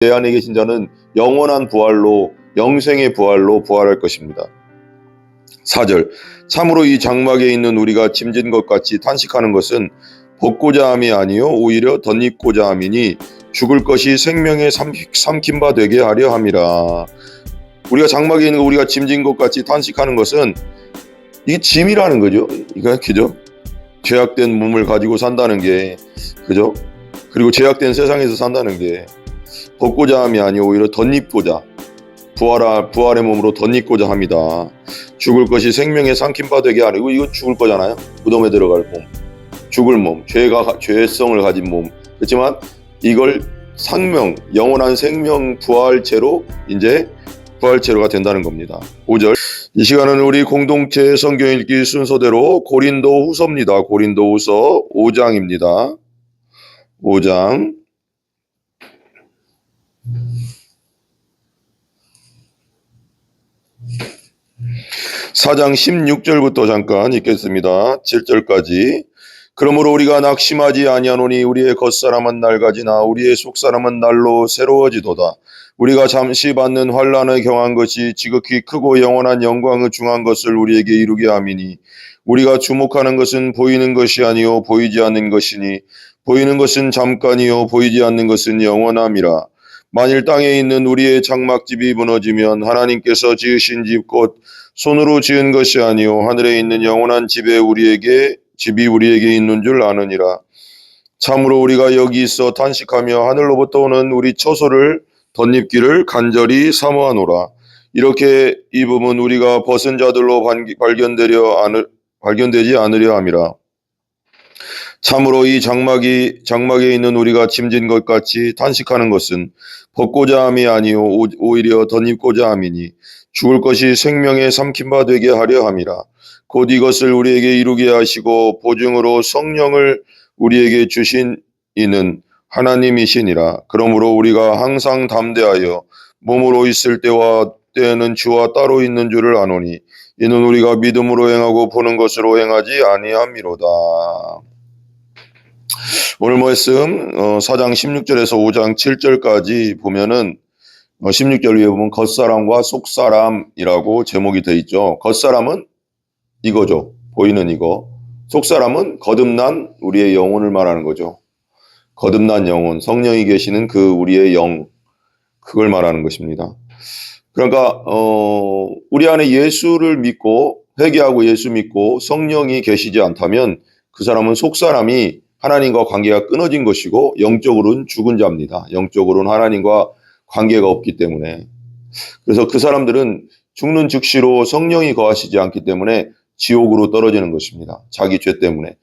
내 안에 계신 자는 영원한 부활로, 영생의 부활로 부활할 것입니다. 4절, 참으로 이 장막에 있는 우리가 짐진 것 같이 탄식하는 것은 벗고자 함이 아니요 오히려 덧입고자 함이니 죽을 것이 생명에 삼킨 바 되게 하려 함이라. 우리가 장막에 있는 거, 우리가 짐진 것 같이 탄식하는 것은 이게 짐이라는 거죠. 이거 그죠? 죄악된 몸을 가지고 산다는 게, 그죠? 그리고 죄악된 세상에서 산다는 게 벗고자 함이 아니요 오히려 덧입고자, 부활의 몸으로 덧입고자 합니다. 죽을 것이 생명에 삼킨 바 되게 하려. 이거 죽을 거잖아요. 무덤에 들어갈 몸, 죽을 몸, 죄성을 가진 몸. 그렇지만 이걸 생명, 영원한 생명 부활체로 이제 부활체로가 된다는 겁니다. 5절, 이 시간은 우리 공동체 성경 읽기 순서대로 고린도후서입니다. 고린도후서 5장입니다. 5장 4장 16절부터 잠깐 읽겠습니다. 7절까지. 그러므로 우리가 낙심하지 아니하노니 우리의 겉사람은 낡아지나 우리의 속사람은 날로 새로워지도다. 우리가 잠시 받는 환난을 경한 것이 지극히 크고 영원한 영광을 중한 것을 우리에게 이루게 함이니 우리가 주목하는 것은 보이는 것이 아니요 보이지 않는 것이니 보이는 것은 잠깐이요 보이지 않는 것은 영원함이라. 만일 땅에 있는 우리의 장막집이 무너지면 하나님께서 지으신 집 곧 손으로 지은 것이 아니요 하늘에 있는 영원한 집이 우리에게 있는 줄 아느니라. 참으로 우리가 여기 있어 탄식하며 하늘로부터 오는 우리 처소를 덧입기를 간절히 사모하노라. 이렇게 입으면 우리가 벗은 자들로 발견되지 않으려 함이라. 참으로 이 장막에 있는 우리가 짐진 것 같이 탄식하는 것은 벗고자 함이 아니요 오히려 덧입고자 함이니 죽을 것이 생명에 삼킨 바 되게 하려 함이라. 곧 이것을 우리에게 이루게 하시고 보증으로 성령을 우리에게 주신 이는 하나님이시니라. 그러므로 우리가 항상 담대하여 몸으로 있을 때는 주와 따로 있는 줄을 아노니 이는 우리가 믿음으로 행하고 보는 것으로 행하지 아니함이로다. 오늘 말씀 4장 16절에서 5장 7절까지 보면은 16절 위에 보면 겉사람과 속사람이라고 제목이 되어 있죠. 겉사람은 이거죠. 보이는 이거. 속사람은 거듭난 우리의 영혼을 말하는 거죠. 거듭난 영혼, 성령이 계시는 그 우리의 영, 그걸 말하는 것입니다. 그러니까 우리 안에 예수를 믿고 회개하고 예수 믿고 성령이 계시지 않다면 그 사람은 속사람이 하나님과 관계가 끊어진 것이고 영적으로는 죽은 자입니다. 영적으로는 하나님과 관계가 없기 때문에. 그래서 그 사람들은 죽는 즉시로 성령이 거하시지 않기 때문에 지옥으로 떨어지는 것입니다. 자기 죄 때문에.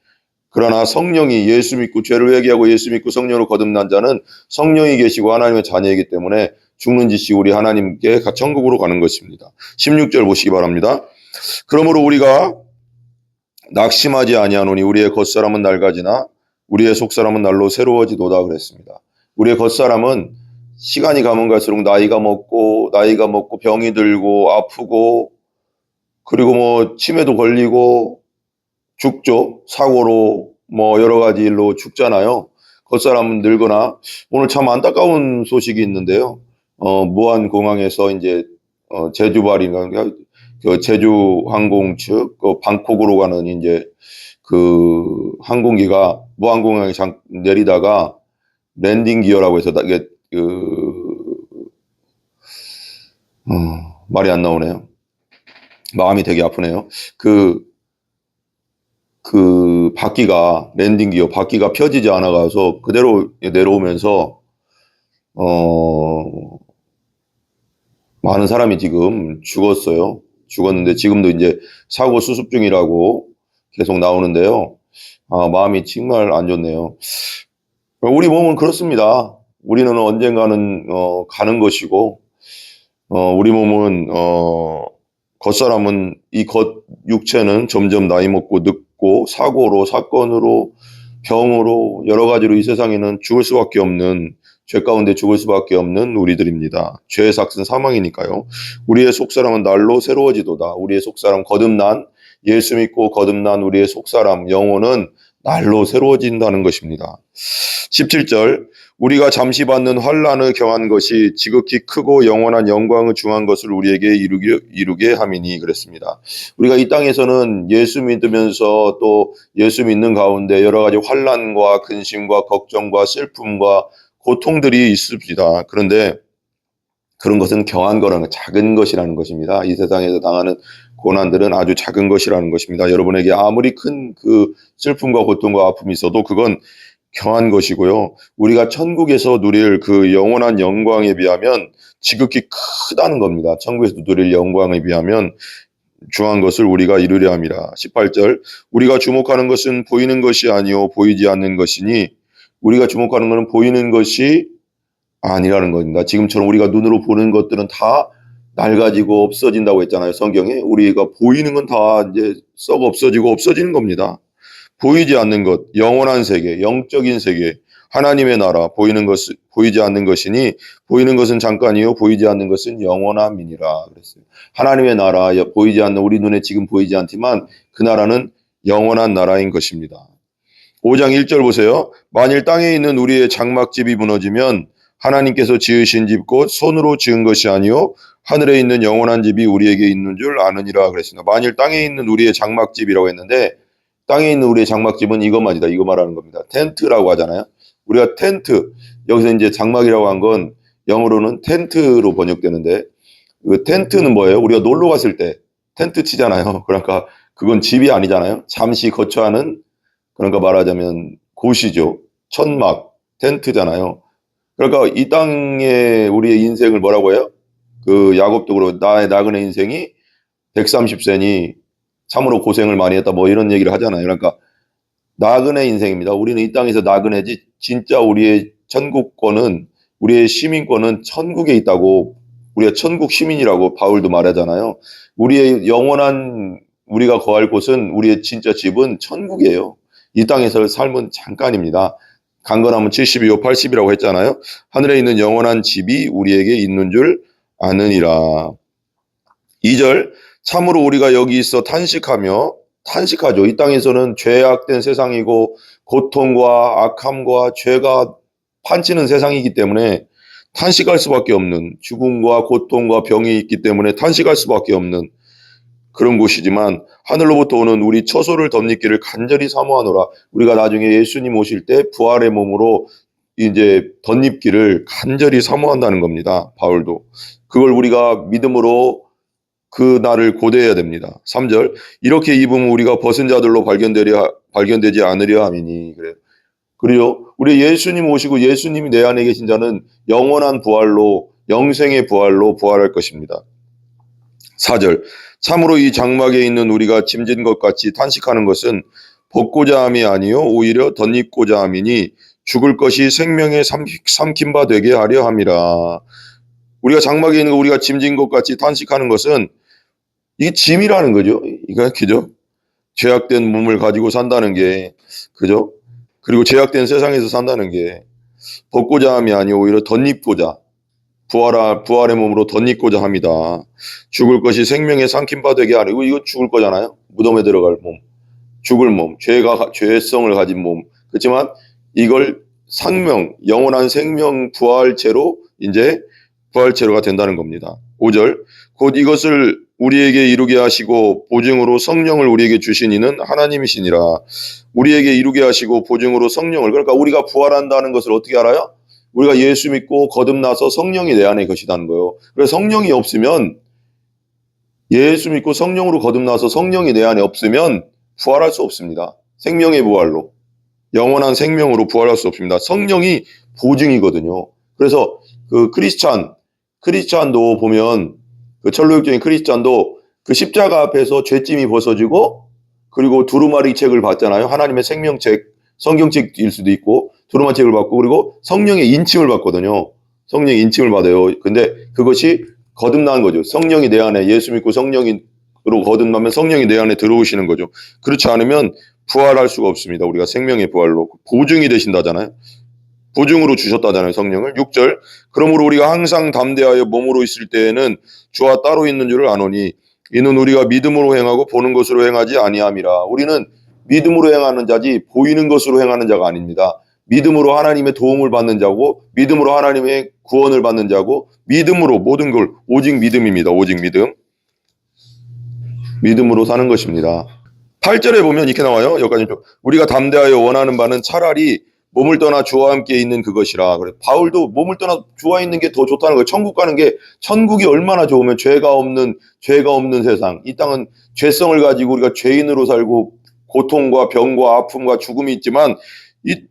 그러나 성령이 예수 믿고 죄를 회개하고 예수 믿고 성령으로 거듭난 자는 성령이 계시고 하나님의 자녀이기 때문에 죽는 즉시 우리 하나님께 천국으로 가는 것입니다. 16절 보시기 바랍니다. 그러므로 우리가 낙심하지 아니하노니 우리의 겉사람은 낡아지나 우리의 속사람은 날로 새로워지도다 그랬습니다. 우리의 겉사람은 시간이 가면 갈수록 나이가 먹고 병이 들고 아프고 그리고 치매도 걸리고 죽죠. 사고로 여러 가지 일로 죽잖아요. 겉사람은 늙거나. 오늘 참 안타까운 소식이 있는데요. 무안공항에서 이제 제주발인가 그 제주 항공 측 방콕으로 가는 이제 그 항공기가 무안공항에 내리다가 랜딩 기어라고 해서 이게 말이 안 나오네요. 마음이 되게 아프네요. 바퀴가 랜딩 기어 바퀴가 펴지지 않아가서 그대로 내려오면서 많은 사람이 지금 죽었어요. 죽었는데 지금도 이제 사고 수습 중이라고 계속 나오는데요. 마음이 정말 안 좋네요. 우리 몸은 그렇습니다. 우리는 언젠가는 가는 것이고 우리 몸은 겉사람은 이 육체는 점점 나이 먹고 늙고 사고로 사건으로 병으로 여러 가지로 이 세상에는 죽을 수밖에 없는 죄 가운데 죽을 수밖에 없는 우리들입니다. 죄의 삭은 사망이니까요. 우리의 속사람은 날로 새로워지도다. 우리의 속사람 거듭난 예수 믿고 거듭난 우리의 속사람 영혼은 날로 새로워진다는 것입니다. 17절 우리가 잠시 받는 환난을 경한 것이 지극히 크고 영원한 영광을 중한 것을 우리에게 이루게 함이니 그랬습니다. 우리가 이 땅에서는 예수 믿으면서 또 예수 믿는 가운데 여러 가지 환난과 근심과 걱정과 슬픔과 고통들이 있습니다. 그런데 그런 것은 경한 거라는 작은 것이라는 것입니다. 이 세상에서 당하는 고난들은 아주 작은 것이라는 것입니다. 여러분에게 아무리 큰 그 슬픔과 고통과 아픔이 있어도 그건 경한 것이고요. 우리가 천국에서 누릴 그 영원한 영광에 비하면 지극히 크다는 겁니다. 천국에서 누릴 영광에 비하면 중한 것을 우리가 이루려 함이라. 18절 우리가 주목하는 것은 보이는 것이 아니요 보이지 않는 것이니 우리가 주목하는 것은 보이는 것이 아니라는 겁니다. 지금처럼 우리가 눈으로 보는 것들은 다 낡아지고 없어진다고 했잖아요. 성경에 우리가 보이는 건 다 이제 썩 없어지고 없어지는 겁니다. 보이지 않는 것, 영원한 세계, 영적인 세계, 하나님의 나라, 보이지 않는 것이니 보이는 것은 잠깐이요 보이지 않는 것은 영원함이니라 그랬어요. 하나님의 나라, 보이지 않는 우리 눈에 지금 보이지 않지만 그 나라는 영원한 나라인 것입니다. 5장 1절 보세요. 만일 땅에 있는 우리의 장막집이 무너지면 하나님께서 지으신 집 곧 손으로 지은 것이 아니요 하늘에 있는 영원한 집이 우리에게 있는 줄 아느니라 그랬습니다. 만일 땅에 있는 우리의 장막집이라고 했는데 땅에 있는 우리의 장막집은 이것만이다. 이거 말하는 겁니다. 텐트라고 하잖아요. 우리가 텐트, 여기서 이제 장막이라고 한 건 영어로는 텐트로 번역되는데 그 텐트는 뭐예요? 우리가 놀러 갔을 때 텐트 치잖아요. 그러니까 그건 집이 아니잖아요. 잠시 거처하는 그러니까 말하자면 곳이죠. 천막, 텐트잖아요. 그러니까 이 땅에 우리의 인생을 뭐라고 해요? 그 야곱도 그러고 나의 나그네 인생이 130세니 참으로 고생을 많이 했다 뭐 이런 얘기를 하잖아요. 그러니까 나그네 인생입니다. 우리는 이 땅에서 나그네지 진짜 우리의 천국권은 우리의 시민권은 천국에 있다고 우리가 천국 시민이라고 바울도 말하잖아요. 우리의 영원한 우리가 거할 곳은 우리의 진짜 집은 천국이에요. 이 땅에서 삶은 잠깐입니다. 강건하면 70이요 80이라고 했잖아요. 하늘에 있는 영원한 집이 우리에게 있는 줄 아느니라. 2절 참으로 우리가 여기 있어 탄식하죠. 이 땅에서는 죄악된 세상이고 고통과 악함과 죄가 판치는 세상이기 때문에 탄식할 수밖에 없는 죽음과 고통과 병이 있기 때문에 탄식할 수밖에 없는 그런 곳이지만 하늘로부터 오는 우리 처소를 덧입기를 간절히 사모하노라. 우리가 나중에 예수님 오실 때 부활의 몸으로 이제 덧입기를 간절히 사모한다는 겁니다. 바울도. 그걸 우리가 믿음으로 그 날을 고대해야 됩니다. 3절 이렇게 입으면 우리가 벗은 자들로 발견되지 않으려 함이니 그래요. 그리고 우리 예수님 오시고 예수님이 내 안에 계신 자는 영원한 부활로 영생의 부활로 부활할 것입니다. 4절 참으로 이 장막에 있는 우리가 짐진 것 같이 탄식하는 것은 벗고자 함이 아니요 오히려 덧입고자 함이니 죽을 것이 생명에 삼킨 바 되게 하려 함이라. 우리가 장막에 있는 거 우리가 짐진 것 같이 탄식하는 것은 이게 짐이라는 거죠. 이거 그죠? 죄악된 몸을 가지고 산다는 게 그죠? 그리고 죄악된 세상에서 산다는 게 벗고자 함이 아니오 오히려 덧입고자 부활의 몸으로 덧입고자 합니다. 죽을 것이 생명에 삼킨 바 되게 하려. 이거 죽을 거잖아요. 무덤에 들어갈 몸, 죽을 몸, 죄성을 가진 몸. 그렇지만 이걸 영원한 생명 부활체로 이제 부활체로가 된다는 겁니다. 5절 곧 이것을 우리에게 이루게 하시고 보증으로 성령을 우리에게 주신 이는 하나님이시니라. 우리에게 이루게 하시고 보증으로 성령을 그러니까 우리가 부활한다는 것을 어떻게 알아요? 우리가 예수 믿고 거듭나서 성령이 내 안에 계시다는 거예요. 그래서 성령이 없으면 예수 믿고 성령으로 거듭나서 성령이 내 안에 없으면 부활할 수 없습니다. 생명의 부활로 영원한 생명으로 부활할 수 없습니다. 성령이 보증이거든요. 그래서 그 크리스찬도 보면 그 천로육적인 크리스찬도 그 십자가 앞에서 죄짐이 벗어지고 그리고 두루마리 책을 받잖아요. 하나님의 생명책, 성경책일 수도 있고 두루마리 책을 받고 그리고 성령의 인침을 받거든요. 성령의 인침을 받아요. 근데 그것이 거듭난 거죠. 성령이 내 안에 예수 믿고 성령으로 거듭나면 성령이 내 안에 들어오시는 거죠. 그렇지 않으면 부활할 수가 없습니다. 우리가 생명의 부활로 보증이 되신다잖아요. 보증으로 주셨다잖아요. 성령을. 6절 그러므로 우리가 항상 담대하여 몸으로 있을 때에는 주와 따로 있는 줄을 아노니 이는 우리가 믿음으로 행하고 보는 것으로 행하지 아니함이라. 우리는 믿음으로 행하는 자지 보이는 것으로 행하는 자가 아닙니다. 믿음으로 하나님의 도움을 받는 자고 믿음으로 하나님의 구원을 받는 자고 믿음으로 모든 걸 오직 믿음입니다. 오직 믿음. 믿음으로 사는 것입니다. 8절에 보면 이렇게 나와요. 여기까지 좀. 우리가 담대하여 원하는 바는 차라리 몸을 떠나 주와 함께 있는 그것이라. 그래. 바울도 몸을 떠나 주와 있는 게 더 좋다는 거예요. 천국 가는 게 천국이 얼마나 좋으면 죄가 없는 세상. 이 땅은 죄성을 가지고 우리가 죄인으로 살고 고통과 병과 아픔과 죽음이 있지만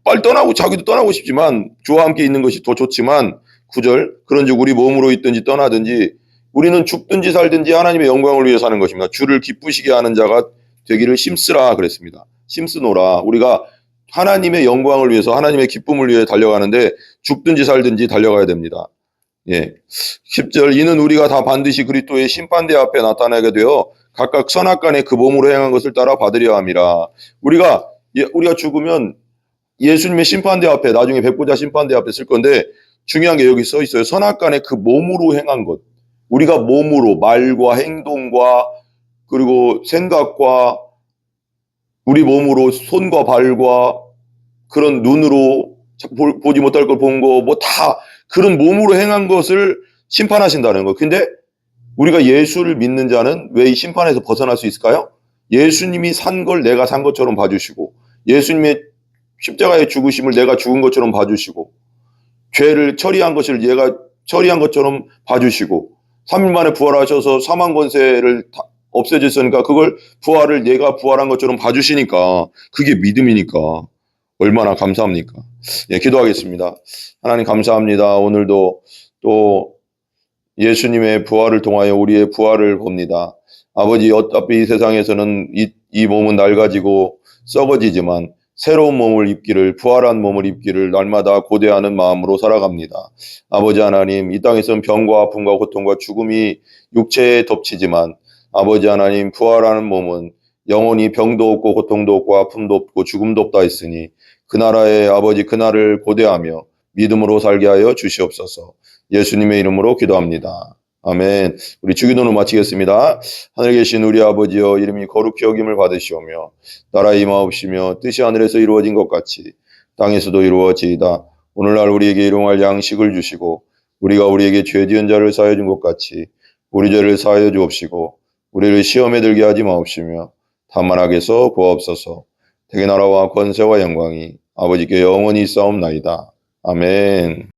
빨리 떠나고 자기도 떠나고 싶지만 주와 함께 있는 것이 더 좋지만 9절 그런즉 우리 몸으로 있든지 떠나든지 우리는 죽든지 살든지 하나님의 영광을 위해 사는 것입니다. 주를 기쁘시게 하는 자가 되기를 힘쓰라 그랬습니다. 힘쓰노라. 우리가 하나님의 영광을 위해서 하나님의 기쁨을 위해 달려가는데 죽든지 살든지 달려가야 됩니다. 예. 10절 이는 우리가 다 반드시 그리스도의 심판대 앞에 나타나게 되어 각각 선악간에 그 몸으로 행한 것을 따라 받으려 함이라. 우리가 죽으면 예수님의 심판대 앞에 나중에 백보자 심판대 앞에 쓸 건데 중요한 게 여기 써 있어요. 선악간에 그 몸으로 행한 것. 우리가 몸으로 말과 행동과 그리고 생각과 우리 몸으로 손과 발과 그런 눈으로 보지 못할 걸 본 거 뭐 다 그런 몸으로 행한 것을 심판하신다는 거. 근데 우리가 예수를 믿는 자는 왜 이 심판에서 벗어날 수 있을까요? 예수님이 산 걸 내가 산 것처럼 봐주시고 예수님의 십자가의 죽으심을 내가 죽은 것처럼 봐주시고 죄를 처리한 것을 얘가 처리한 것처럼 봐주시고 3일 만에 부활하셔서 사망 권세를 없애주셨으니까 그걸 부활을 내가 부활한 것처럼 봐주시니까 그게 믿음이니까 얼마나 감사합니까? 예, 기도하겠습니다. 하나님 감사합니다. 오늘도 또 예수님의 부활을 통하여 우리의 부활을 봅니다. 아버지 어차피 이 세상에서는 이 몸은 낡아지고 썩어지지만 새로운 몸을 입기를 부활한 몸을 입기를 날마다 고대하는 마음으로 살아갑니다. 아버지 하나님 이 땅에서는 병과 아픔과 고통과 죽음이 육체에 덮치지만 아버지 하나님 부활하는 몸은 영원히 병도 없고 고통도 없고 아픔도 없고 죽음도 없다 했으니 그 나라의 아버지 그날을 고대하며 믿음으로 살게 하여 주시옵소서. 예수님의 이름으로 기도합니다. 아멘. 우리 주기도는 마치겠습니다. 하늘에 계신 우리 아버지여 이름이 거룩히 여김을 받으시오며 나라의 임하옵시며 뜻이 하늘에서 이루어진 것 같이 땅에서도 이루어지이다. 오늘날 우리에게 일용할 양식을 주시고 우리가 우리에게 죄 지은 자를 사하여 준 것 같이 우리 죄를 사하여 주옵시고 우리를 시험에 들게 하지 마옵시며 다만 악에서 구하옵소서. 대개 나라와 권세와 영광이 아버지께 영원히 있사옵나이다. 아멘.